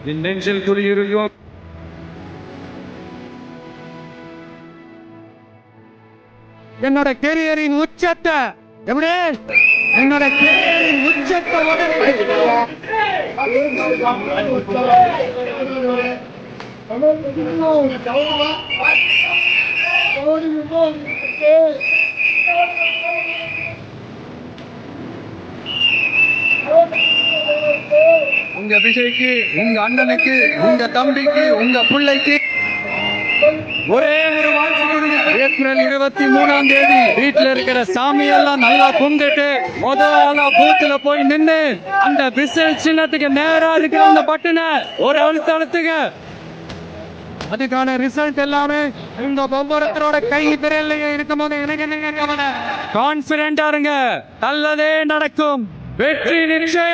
என் நெஞ்சில் குடியிருக்கும் என்னோட கெரியரின் உச்சத்தை எப்படி என்னோட கெரியரின் உச்சத்தை உங்க விஜய்க்கு, உங்க அண்ணனுக்கு, உங்க தம்பிக்கு, உங்க பிள்ளைக்கு ஒரே ஒரு ஏப்ரல் 23ஆம் தேதி வீட்டுல இருக்கிற சாமி எல்லாம் நல்லா கும்பிட்டு முதல்ல பூத்துல போய் நின்று அந்த விசில் சின்னத்துக்கு நேரா இருக்கிற அந்த பட்டனை ஒரு அழுத்தத்துக்கு அதுக்கான ரிசல்ட் எல்லாமே இந்த ஒவ்வொருத்தரோட கை விரல்லையே இருக்கும் போது கான்பிடண்டா இருங்க, நல்லதே நடக்கும், வெற்றி நிச்சயம்.